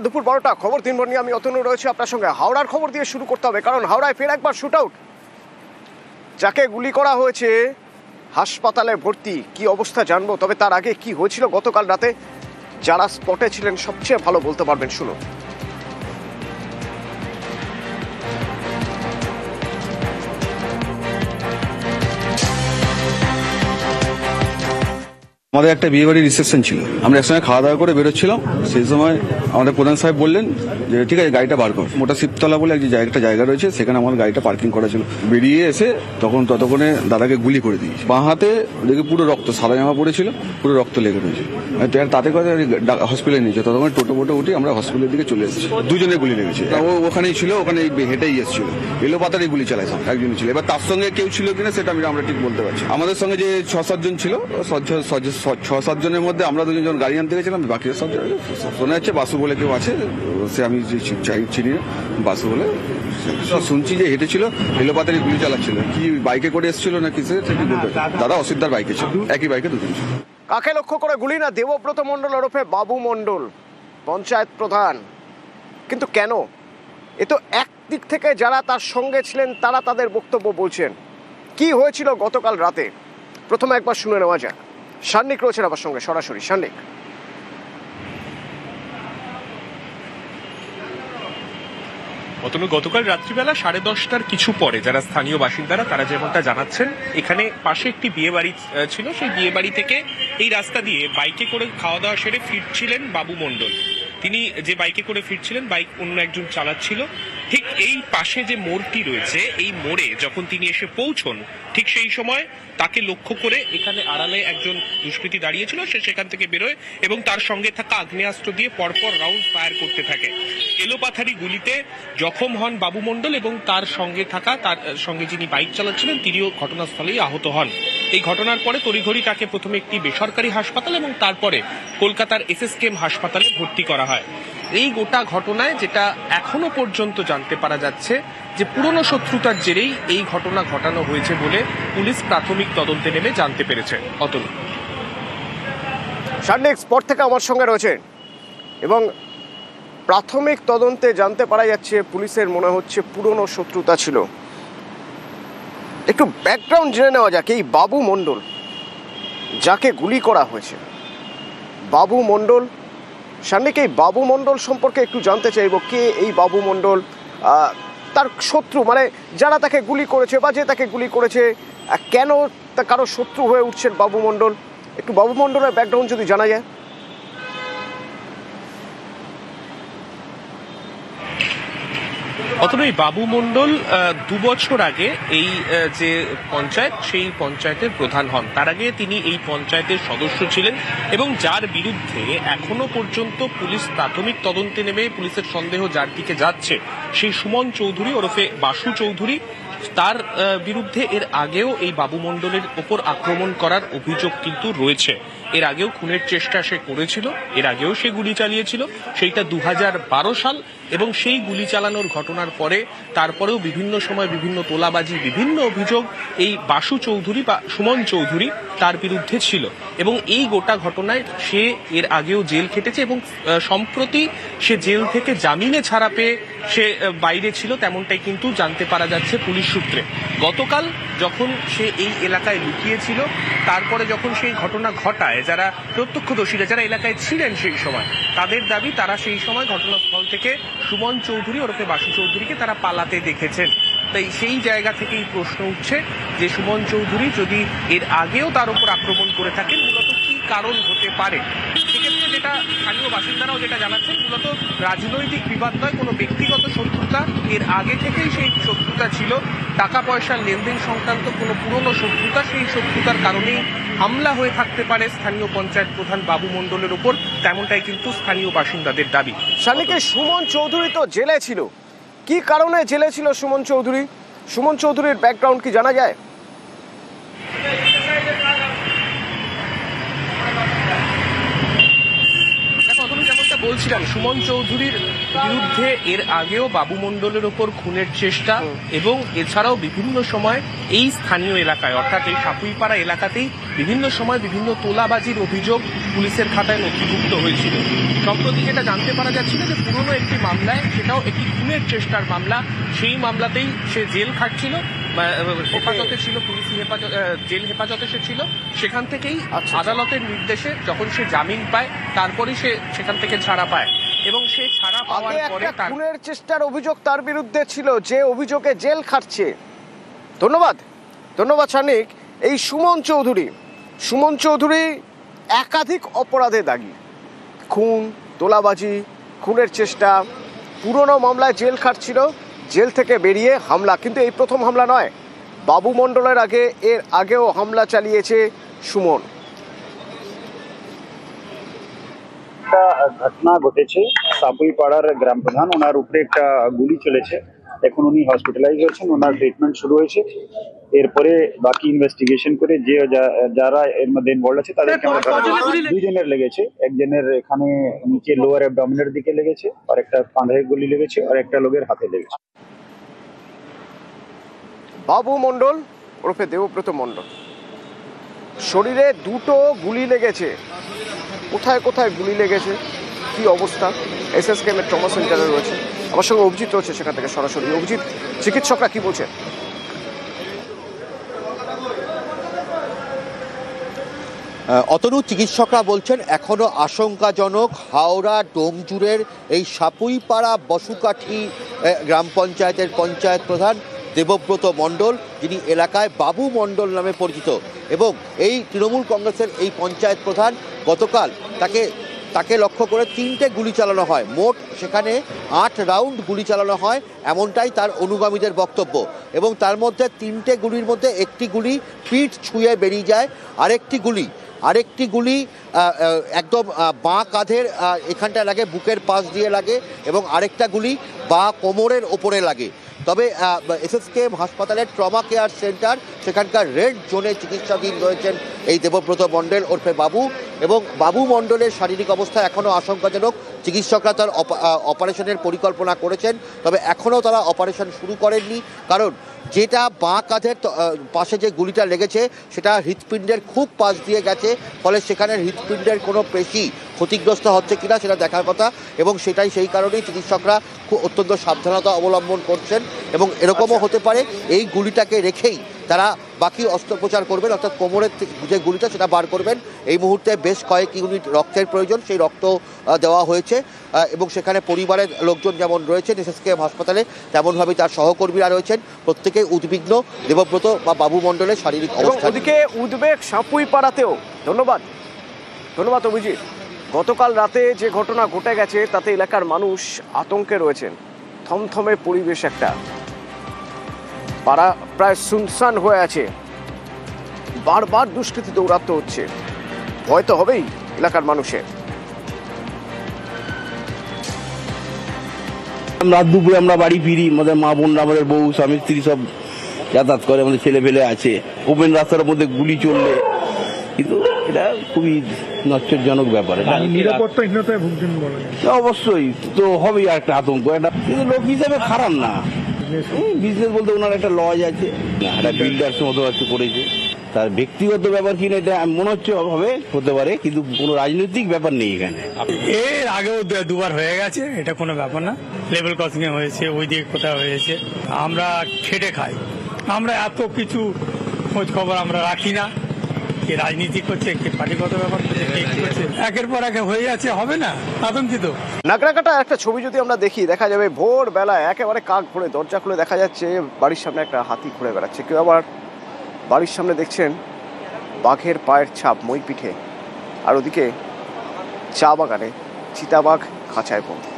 দুপুর 12টা খবর দিনভর নিয়ে আমি অতনু রয়েছে আপনার সঙ্গে। হাওড়ার খবর দিয়ে শুরু করতে হবে, কারণ হাওড়ায় ফের একবার শুট আউট। যাকে গুলি করা হয়েছে হাসপাতালে ভর্তি, কি অবস্থা জানবো। তবে তার আগে কি হয়েছিল গতকাল রাতে, যারা স্পটে ছিলেন সবচেয়ে ভালো বলতে পারবেন, শুনুন। আমাদের একটা বিয়ে বাড়ির রিসেপশন ছিল, আমরা একসঙ্গে খাওয়া দাওয়া করে বেরোচ্ছিলাম। সেই সময় আমাদের প্রধান সাহেব বললেন যে ঠিক আছে গাড়িটা বার কর। মোটা শিবতলা বলে একটা জায়গা রয়েছে, সেখানে আমার গাড়িটা পার্কিং করা ছিল। বেরিয়ে এসে ততক্ষণে দাদাকে গুলি করে দিয়েছে। বাঁ হাতে দেখে পুরো রক্ত, সাদা জামা পড়েছিল, পুরো রক্ত লেগে রয়েছে। তাতে কথা হসপিটালে নিয়েছে। ততক্ষণ টোটো উঠে আমরা হসপিটালের দিকে চলে এসেছি। দুজনে গুলি লেগেছে। ও ওখানেই ছিল, ওখানে হেঁটেই এসেছিল। এলো পাতারই গুলি চালায় একজন ছিল। এবার তার সঙ্গে কেউ ছিল কিনা সেটা আমরা ঠিক বলতে পারছি। আমাদের সঙ্গে যে 6-7 জন ছিল, 6-7 জনের মধ্যে আমরা দুজন গাড়ি আনতে গেছিলাম। বাকি সব শোনা যাচ্ছে বাসু বলে কেউ আছে, সে আমি চিনি না, বাসু বলে শুনছি যে হেঁটেছিল, এলোপাতারি গুলি চালাচ্ছিল। কি বাইকে করে এসেছিল না কিসে সেটি বলতে। দাদা অসিদ্ধার বাইকে ছিল, একই বাইকে দুজন ছিল। কাকে লক্ষ্য করে গুলি? না দেবব্রত মণ্ডল ওরফে বাবু মণ্ডল, পঞ্চায়েত প্রধান। কিন্তু কেন? এ তো একদিক থেকে যারা তার সঙ্গে ছিলেন তারা তাদের বক্তব্য বলছেন। কি হয়েছিল গতকাল রাতে প্রথমে একবার শুনে নেওয়া যাক। সান্নিক রয়েছেন আমার সঙ্গে সরাসরি। সান্নিক, গতকাল রাত্রিবেলা 10:30টার কিছু পরে যারা স্থানীয় বাসিন্দারা তারা যেমনটা জানাচ্ছেন, এখানে পাশে একটি বিয়ে বাড়ি ছিল। সেই বিয়ে বাড়ি থেকে এই রাস্তা দিয়ে বাইকে করে খাওয়া দাওয়া সেরে ফিরছিলেন বাবু মণ্ডল। তিনি যে বাইকে করে ফিরছিলেন, বাইক অন্য একজন চালাচ্ছিল। ঠিক এই পাশে যে মোড়টি রয়েছে, এই মোড়ে যখন তিনি এসে পৌঁছন, ঠিক সেই সময় তাকে লক্ষ্য করে এখানে আড়ালে একজন দুষ্কৃতী দাঁড়িয়েছিল। সে সেখান থেকে বেরোয় এবং তার সঙ্গে থাকা আগ্নেয়াস্ত্র দিয়ে পরপর রাউন্ড ফায়ার করতে থাকে। এলোপাথারি গুলিতে জখম হন বাবু মণ্ডল এবং তার সঙ্গে যিনি বাইক চালাচ্ছিলেন তিনিও ঘটনাস্থলেই আহত হন। এই ঘটনার পরে তড়িঘড়ি তাকে প্রথমে একটি বেসরকারি হাসপাতাল এবং তারপরে কলকাতার SSKM হাসপাতালে ভর্তি করা হয়। এই গোটা ঘটনায় যেটা এখনো পর্যন্ত জানতে পারা যাচ্ছে যে পুরনো শত্রুতার জেরেই এই ঘটনা ঘটানো হয়েছে বলে পুলিশ প্রাথমিক তদন্তে নেমে জানতে পেরেছে। অতনু, সান্নিক স্পট থেকে আমার সঙ্গে রয়েছে এবং প্রাথমিক তদন্তে জানতে পারা যাচ্ছে পুলিশের মনে হচ্ছে পুরনো শত্রুতা ছিল। একটু ব্যাকগ্রাউন্ড জেনে নেওয়া যাক। এই বাবু মণ্ডল যাকে গুলি করা হয়েছে, বাবু মণ্ডল, সান্নিক এই বাবু মণ্ডল সম্পর্কে একটু জানতে চাইব। কে এই বাবু মণ্ডল? তার শত্রু মানে যারা তাকে গুলি করেছে বা যে তাকে গুলি করেছে, কেন তা কারো শত্রু হয়ে উঠছেন বাবু মণ্ডল? একটু বাবু মণ্ডলের ব্যাকগ্রাউন্ড যদি জানা যায়। অতএব এই বাবু মণ্ডল 2 বছর আগে এই যে পঞ্চায়েত, সেই পঞ্চায়েতের প্রধান হন। তার আগে তিনি এই পঞ্চায়েতের সদস্য ছিলেন এবং যার বিরুদ্ধে এখনো পর্যন্ত পুলিশ প্রাথমিক তদন্তে নেমে পুলিশের সন্দেহ যার দিকে যাচ্ছে, সেই সুমন চৌধুরী ওরফে বাসু চৌধুরী, তার বিরুদ্ধে এর আগেও এই বাবু মণ্ডলের ওপর আক্রমণ করার অভিযোগ কিন্তু রয়েছে। এর আগেও খুনের চেষ্টা সে করেছিল, এর আগেও সে গুলি চালিয়েছিল, সেইটা 2012 সাল। এবং সেই গুলি চালানোর ঘটনার পরে তারপরেও বিভিন্ন সময় বিভিন্ন তোলাবাজি, বিভিন্ন অভিযোগ এই বাসু চৌধুরী বা সুমন চৌধুরী তার বিরুদ্ধে ছিল। এবং এই গোটা ঘটনায় সে এর আগেও জেল খেটেছে এবং সম্প্রতি সে জেল থেকে জামিনে ছাড়া পেয়ে সে বাইরে ছিল, তেমনটাই কিন্তু জানতে পারা যাচ্ছে পুলিশ সূত্রে। গতকাল যখন সে এই এলাকায় লুকিয়েছিল, তারপরে যখন সেই ঘটনা ঘটায়, যারা প্রত্যক্ষদর্শীরা যারা এলাকায় ছিলেন সেই সময়, তাদের দাবি তারা সেই সময় ঘটনাস্থল থেকে সুমন চৌধুরী ওরফে বাসু চৌধুরীকে তারা পালাতে দেখেছেন। তাই সেই জায়গা থেকেই প্রশ্ন উঠছে যে সুমন চৌধুরী যদি এর আগেও তার উপর আক্রমণ করে থাকেন, মূলত কি কারণ হতে পারে। সেক্ষেত্রে যেটা স্থানীয় বাসিন্দারাও যেটা জানাচ্ছেন, মূলত রাজনৈতিক বিবাদ নয়, কোনো ব্যক্তিগত শত্রুতা। এর আগে থেকেই সেই শত্রুতা ছিল, টাকা পয়সার লেনদেন সংক্রান্ত কোনো পুরনো শত্রুতা। সেই শত্রুতার কারণেই হামলা হয়ে থাকতে পারে স্থানীয় পঞ্চায়েত প্রধান বাবু মণ্ডলের ওপর, তেমনটাই কিন্তু স্থানীয় বাসিন্দাদের দাবি। সান্নিকে সুমন চৌধুরী তো জেলে ছিল, কি কারণে জেলে ছিল সুমন চৌধুরী? সুমন চৌধুরীর ব্যাকগ্রাউন্ড কি জানা যায়? বলছিলাম সুমন চৌধুরীর বিরুদ্ধে এর আগেও বাবু মণ্ডলের ওপর খুনের চেষ্টা এবং এছাড়াও বিভিন্ন সময় এই স্থানীয় এলাকায় অর্থাৎ এই সাপুইপাড়া এলাকাতেই বিভিন্ন সময় বিভিন্ন তোলাবাজির অভিযোগ পুলিশের খাতায় নথিভুক্ত হয়েছিল। সম্প্রতি যেটা জানতে পারা যাচ্ছিল যে পুরনো একটি মামলায়, সেটাও একটি খুনের চেষ্টার মামলা, সেই মামলাতেই সে জেল খাটছিল, হেফাজতে ছিল, পুলিশি জেল হেফাজতে সে ছিল। সেখান থেকেই আদালতের নির্দেশে যখন সে জামিন পায় তারপরেই সে সেখান থেকে ছাড়া পায় এবং সে ছাড়া পাওয়ার পরে তার খুনের চেষ্টার অভিযোগ তার বিরুদ্ধে ছিল, যে অভিযোগে জেল খাটছে। ধন্যবাদ শানিক। এই সুমন চৌধুরী একাধিক অপরাধে দাগী, খুন, তোলাবাজি, খুনের চেষ্টা, পুরনো মামলায় জেল খাটছিল, জেল থেকে বেরিয়ে হামলা। কিন্তু এই প্রথম হামলা নয়, বাবু মণ্ডলের এর আগেও হামলা চালিয়েছে সুমন। একটা ঘটনা ঘটেছে, সাপুইপাড়ার গ্রাম প্রধান, ওনার উপরে একটা গুলি চলেছে। এখন উনি হসপিটালাইজ হয়েছেন, ওনার ট্রিটমেন্ট শুরু হয়েছে। এরপরে বাকি ইনভেস্টিগেশন করে যে যারা এর মধ্যে ইনভলভ আছে তাদেরকে দুজনের লেগেছে। একজনের এখানে নিচে লোয়ার অ্যাবডোমিনের দিকে লেগেছে, আর একটা কাঁধে গুলি লেগেছে, আর একটা লোকের হাতে লেগেছে। বাবু মণ্ডল ওরফে দেবব্রত মণ্ডল, শরীরে দুটো গুলি লেগেছে। কোথায় কোথায় গুলি লেগেছে, কি অবস্থা? এসএসকেএম ট্রমা সেন্টারে রয়েছে, আমার সঙ্গে অভিজিৎ রয়েছে সেখান থেকে সরাসরি। অভিজিৎ, চিকিৎসকরা কি বলছেন? অতনু, চিকিৎসকরা বলছেন এখনো আশঙ্কাজনক হাওড়া ডোমজুড়ের এই সাপুইপাড়া বসুকাঠি গ্রাম পঞ্চায়েতের পঞ্চায়েত প্রধান দেবব্রত মণ্ডল, যিনি এলাকায় বাবু মণ্ডল নামে পরিচিত, এবং এই তৃণমূল কংগ্রেসের এই পঞ্চায়েত প্রধান গতকাল তাকে লক্ষ্য করে 3টে গুলি চালানো হয়। মোট সেখানে 8 রাউন্ড গুলি চালানো হয়, এমনটাই তার অনুগামীদের বক্তব্য। এবং তার মধ্যে 3টে গুলির মধ্যে একটি গুলি পিঠ ছুঁয়ে বেরিয়ে যায়, আরেকটি গুলি একদম বাঁ কাঁধের এখানটায় লাগে, বুকের পাশ দিয়ে লাগে, এবং আরেকটা গুলি বাঁ কোমরের ওপরে লাগে। তবে এসএসকেএম হাসপাতালের ট্রমা কেয়ার সেন্টার, সেখানকার রেড জোনে চিকিৎসাধীন রয়েছেন এই দেবব্রত মণ্ডল ওরফে বাবু, এবং বাবু মণ্ডলের শারীরিক অবস্থা এখনও আশঙ্কাজনক। চিকিৎসকরা তার অপারেশনের পরিকল্পনা করেছেন, তবে এখনও তারা অপারেশন শুরু করেননি, কারণ যেটা বাঁ কাঁধের পাশে যে গুলিটা লেগেছে সেটা হৃৎপিণ্ডের খুব পাশ দিয়ে গেছে, ফলে সেখানে হৃৎপিণ্ডের কোনো পেশি ক্ষতিগ্রস্ত হচ্ছে কিনা সেটা দেখার কথা, এবং সেই কারণেই চিকিৎসকরা অত্যন্ত সাবধানতা অবলম্বন করছেন। এবং এরকমও হতে পারে এই গুলিটাকে রেখেই তারা বাকি অস্ত্রোপচার করবেন, অর্থাৎ কোমরের যে গুলিটা সেটা বার করবেন। এই মুহূর্তে বেশ কয়েক ইউনিট রক্তের প্রয়োজন, সেই রক্ত দেওয়া হয়েছে, এবং সেখানে পরিবারের লোকজন যেমন রয়েছেন এসএসকেএম হাসপাতালে, তেমনভাবেই তার সহকর্মীরা রয়েছেন, প্রত্যেকেই উদ্বিগ্ন দেবব্রত বা বাবু মণ্ডলের শারীরিক অবস্থা। ওদিকে উদ্বেগ সাপুইপাড়াতেও। ধন্যবাদ অভিজিৎ। গতকাল রাতে যে ঘটনা ঘটে গেছে তাতে এলাকার মানুষ আতঙ্কে রয়েছেন, থমথমে পরিবেশ, একটা পাড়া প্রায় সুনসান হয়ে আছে, বারবার দুষ্কৃতী দৌরাত্ম হচ্ছে, ভয় তো হবেই এলাকার মানুষের। রাত দুপুরে আমরা বাড়ি ফিরি, আমাদের মা বোনরা, আমাদের বউ স্বামী স্ত্রী সব যাতায়াত করে, আমাদের ছেলে পেলে আছে। ওপেন রাস্তার মধ্যে গুলি চললে কিন্তু এটা খুবই নচ্চরজনক ব্যাপার। নিরাপত্তাহীনতায় ভুগছেন বলে অবশ্যই তো হবেই একটা আতঙ্ক, এটা কিন্তু লোক হিসাবে খারাপ না। বিজনেস বলতে ওনার একটা লজ আছে, একটা বিল্ডার্স মতো একটু করেছে, তার ব্যক্তিগত ব্যাপার কিনা এটা মনে হচ্ছে হবে, হতে পারে, কিন্তু কোনো রাজনৈতিক ব্যাপার নেই এখানে। এর আগেও দুবার হয়ে গেছে, এটা কোনো ব্যাপার না। লেভেল ক্রসিং এ হয়েছে, ওই দিকে কোথাও হয়েছে। আমরা খেটে খাই, আমরা এত কিছু খোঁজ খবর আমরা রাখি না। কে রাজনীতি করছে, কে পার্টিগত ব্যাপার করছে, কে কি করছে, একের পর এক হয়ে যাচ্ছে, হবে না, আতঙ্কিত। নাগরাকাটা একটা ছবি যদি আমরা দেখি, দেখা যাবে ভোর বেলায় একেবারে কাক ভরে দরজা খুলে দেখা যাচ্ছে বাড়ির সামনে একটা হাতি ঘুরে বেড়াচ্ছে, কেউ আবার বাড়ির সামনে দেখছেন বাঘের পায়ের ছাপ মই পিঠে, আর ওদিকে চা বাগানে চিতাবাঘ খাঁচায় বন্দি।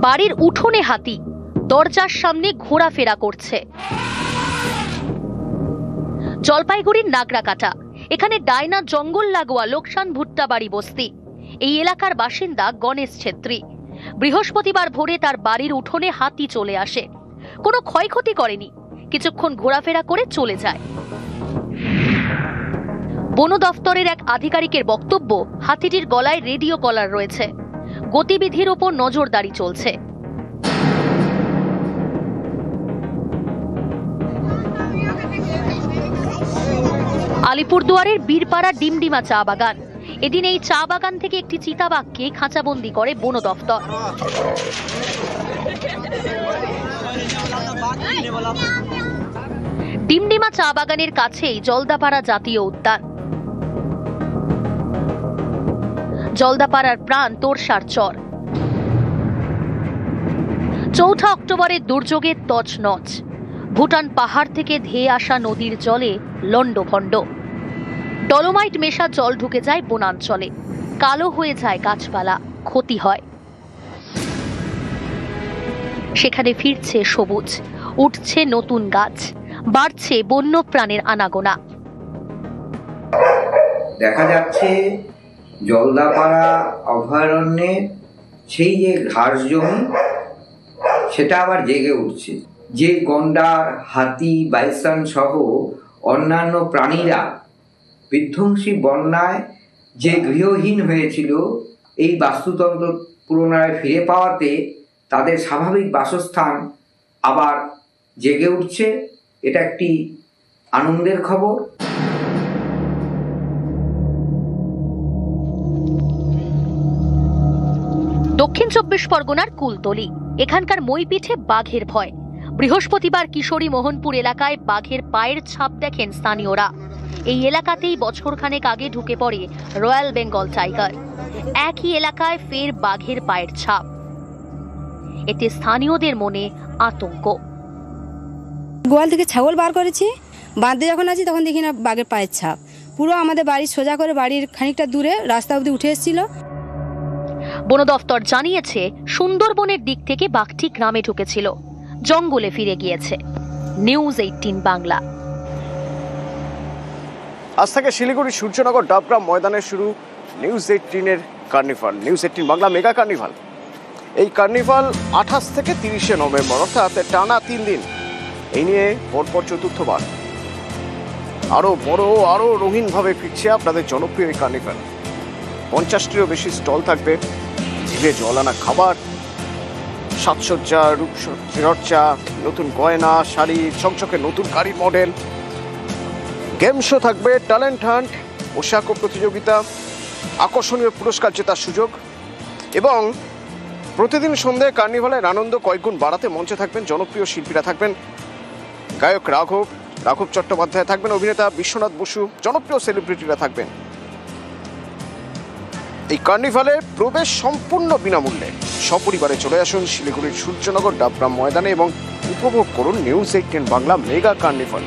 বাড়ির উঠোনে হাতি, দরজার সামনে ঘোরাফেরা করছে। জলপাইগুড়ির নাগরাকাটা এখানে ডায়না জঙ্গল লাগোয়া লোকসান ভুট্টা বাড়ি বস্তি। এই এলাকার বাসিন্দা গণেশ ছেত্রী। বৃহস্পতিবার ভোরে তার বাড়ির উঠোনে হাতি চলে আসে। কোনো ক্ষয়ক্ষতি করেনি, কিছুক্ষণ ঘোরাফেরা করে চলে যায়। বন দফতরের এক আধিকারিকের বক্তব্য, হাতিটির গলায় রেডিও কলার রয়েছে, গতিবিধির ওপর নজরদারি চলছে। আলিপুরদুয়ারের বীরপাড়া ডিমডিমা চা বাগান। এদিন এই চা বাগান থেকে একটি চিতাবাঘকে খাঁচাবন্দি করে বন দফতর। ডিমডিমা চা বাগানের কাছেই জলদাপাড়া জাতীয় উদ্যান। জলদাপাড়ার প্রাণ তোরসার চর। ৪ অক্টোবরের দুর্যোগের তছনছ। ভুটান পাহাড় থেকে ধেয়ে আসা নদীর জলে লন্ডভন্ড। ডলোমাইট মেশা জল ঢুকে যায় বনাঞ্চলে, কালো হয়ে যায় গাছপালা, ক্ষতি হয়। সেখানে ফিরছে সবুজ, উঠছে নতুন গাছ, বাড়ছে বন্য প্রাণের আনাগোনা। দেখা যাচ্ছে জলদাপাড়া অভয়ারণ্যে সেই যে ঘাস জমি সেটা আবার জেগে উঠছে। যে গন্ডার, হাতি, বাইসন সহ অন্যান্য প্রাণীরা বিধ্বংসী বন্যায় যে গৃহহীন হয়েছিল, এই বাস্তুতন্ত্র পুনরায় ফিরে পাওয়াতে তাদের স্বাভাবিক বাসস্থান আবার জেগে উঠছে। এটা একটি আনন্দের খবর। দক্ষিণ ২৪ পরগনার কুলতলি। এখানকার মইপিঠে বাঘের ভয়। বৃহস্পতিবার কিশোরী মোহনপুর এলাকায় বাঘের পায়ের ছাপ দেখেন স্থানীয়রা। এই এলাকাতেই বছরখানেক আগে ঢুকে পড়ে রয়্যাল বেঙ্গল টাইগার। একই এলাকায় ফের বাঘের পায়ের ছাপ। এতে স্থানীয়দের মনে আতঙ্ক। গোয়াল থেকে ছাগল বার করেছি, বাঁধে যখন আছি তখন দেখি না বাঘের পায়ের ছাপ পুরো আমাদের বাড়ির সোজা করে বাড়ির খানিকটা দূরে রাস্তা অবধি উঠে এসেছিল। বন দফতর জানিয়েছে সুন্দরবনের দিক থেকে বাঘটি গ্রামে ঢুকেছিল, জঙ্গলে ফিরে গিয়েছে। নিউজ 18 বাংলা। আজ থেকে শিলিগুড়ি সূর্যনগর ডাবগ্রাম ময়দানে শুরু নিউজ 18-এর carnival, news 18 Bangla mega carnival. এই কার্নিভাল 28 থেকে 30 নভেম্বর, অর্থাৎ টানা 3 দিন। এই নিয়ে পরপর চতুর্থবার আরো বড়, আরো রঙিনভাবে ফিরছে আপনাদের জনপ্রিয় এই কার্নিভাল। 50টিরও বেশি স্টল থাকবে, জিভে জল আনা খাবার, সাজসজ্জা, রূপচর্চা, নতুন গয়না, শাড়ি, চকচকে নতুন গাড়ির মডেল, গেম শো থাকবে, ট্যালেন্ট হান্ট, পোশাক ও প্রতিযোগিতা, আকর্ষণীয় পুরস্কার জেতার সুযোগ এবং প্রতিদিন সন্ধ্যায় কার্নিভালের আনন্দ কয়েকগুণ বাড়াতে মঞ্চে থাকবেন জনপ্রিয় শিল্পীরা। থাকবেন গায়ক রাঘব চট্টোপাধ্যায়, থাকবেন অভিনেতা বিশ্বনাথ বসু, জনপ্রিয় সেলিব্রিটিরা থাকবেন। এই কার্নিভালে প্রবেশ সম্পূর্ণ বিনামূল্যে। সপরিবারে চলে আসুন শিলিগুড়ির সূর্যনগর ডাবগ্রাম ময়দানে এবং উপভোগ করুন নিউজ 18 বাংলা মেগা কার্নিভাল।